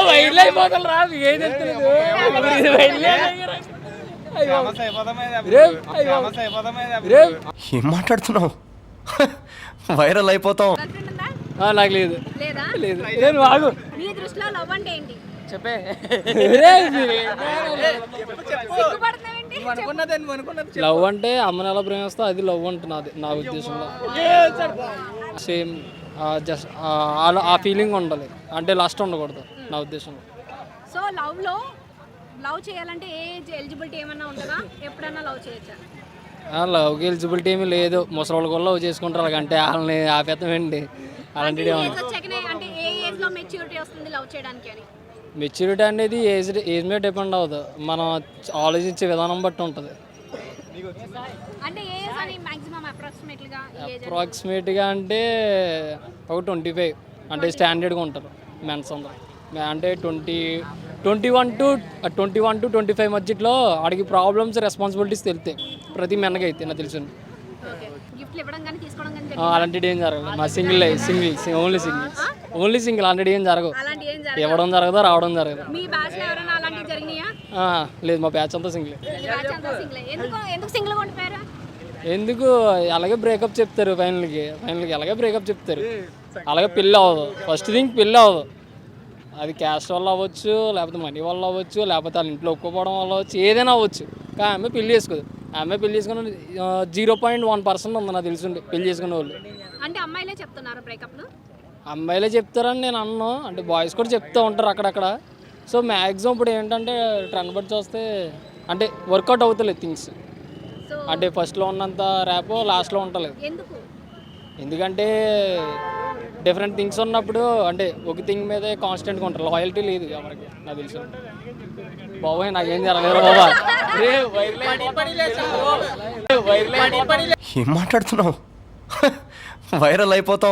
వైర్లు అయిపోతారు రా, ఏం చెప్తున్నారు? ఏం మాట్లాడుతున్నావు? వైరల్ అయిపోతాం. నాకు లేదు లేదా? లేదు నేను ఆగు మీ దృష్టిలో లవ్ అంటే ఏంటి? చెప్పే. సిగ్గుపడుతున్నావేంటి? లవ్ అంటే అమ్మని ఎలా ప్రేమిస్తా అది లవ్ అంటున్నది నా ఉద్దేశంలో. సేమ్ జస్ట్ ఆ ఫీలింగ్ ఉండాలి, అంటే లాస్ట్ ఉండకూడదు నా ఉద్దేశంలో. సో లవ్ చేయాలంటే ఏజ్ ఎలిజిబిలిటీ ఏమన్నా ఉంటుందా? ఎప్పుడన్నా లవ్ చేయొచ్చా? లవ్కి ఎలిజిబిలిటీ ఏమీ లేదు, ముసలి కూడా లవ్ చేసుకుంటారు అలాగంటే వాళ్ళని ఆపేస్తామండి అలాంటివి. ఏజ్ వచ్చాకనే అంటే ఏ ఏజ్ లో మెచ్యూరిటీ వస్తుంది లవ్ చేయడానికి అని? మెచ్యూరిటీ అనేది ఏజ్ మీద డిపెండ్ అవ్వదు, మనం ఆలోచించే విధానం బట్టి ఉంటుంది. అంటే ఏ ఏజ్ అని మాక్సిమం అప్రాక్సిమేట్లీగా ఏజ్? అప్రాక్సిమేట్గా అంటే ఒక 25 అంటే స్టాండర్డ్గా ఉంటారు మెన్స్ అందరూ. అంటే 21 to 25 మధ్యలో ఆడికి ప్రాబ్లమ్స్ రెస్పాన్సిబిలిటీస్ తెలుస్తాయి ప్రతి మెన్నగా అయితే నాకు తెలిసి. గిఫ్ట్లు ఇవ్వడం కానీ తీసుకోవడం కానీ అలాంటివి ఏం జరగదు మా ఓన్లీ సింగిల్ అలాంటివి ఏం జరగవు. అలాంటి ఏం జరగదు. ఇవ్వడం జరగదు, రావడం జరగదు. మీ బ్యాచ్ లో ఎవరైనా అలాంటివి జరిగినాయా? లేదు, మా బ్యాచ్ అంతా సింగిల్. మీ బ్యాచ్ అంతా సింగిల్. ఎందుకు సింగిల్ గా ఉండిపోయారు? ఎందుకు అలాగే బ్రేకప్ చెప్తారు, ఫైనల్కి అలాగే బ్రేకప్ చెప్తారు, అలాగే పెళ్ళి అవ్వదు. ఫస్ట్ థింగ్ పెళ్ళి అవ్వదు, అది క్యాస్ట్ వల్ల అవ్వచ్చు, లేకపోతే మనీ వల్ల అవ్వచ్చు, లేకపోతే వాళ్ళ ఇంట్లో ఒప్పుకోవడం వల్ల అవ్వచ్చు, ఏదైనా అవ్వచ్చు. కానీ ఆమె పెళ్లి చేసుకోదు. ఆమె పెళ్లి చేసుకున్న 0.1% ఉంది నాకు తెలిసిండి పెళ్లి చేసుకునే వాళ్ళు. అంటే అమ్మాయిలే చెప్తున్నారు బ్రేకప్లు? అమ్మాయిలే చెప్తారని నేను అన్నాను, అంటే బాయ్స్ కూడా చెప్తూ ఉంటారు అక్కడక్కడ. సో మ్యాక్సిమం ఇప్పుడు ఏంటంటే ట్రెండ్ బట్టి చూస్తే అంటే వర్కౌట్ అవుతలేదు థింగ్స్. అంటే ఫస్ట్లో ఉన్నంత ర్యాప్ లాస్ట్లో ఉండలేదు. ఎందుకంటే డిఫరెంట్ థింగ్స్ ఉన్నప్పుడు అంటే ఒక థింగ్ మీదే కాన్స్టెంట్గా ఉంటారు, లాయల్టీ లేదు ఎవరికి నాకు తెలుసు. బాబోయ్ నాకేం జరగలేదు బాబా. ఏం మాట్లాడుతున్నావు? వైరల్ అయిపోతాం.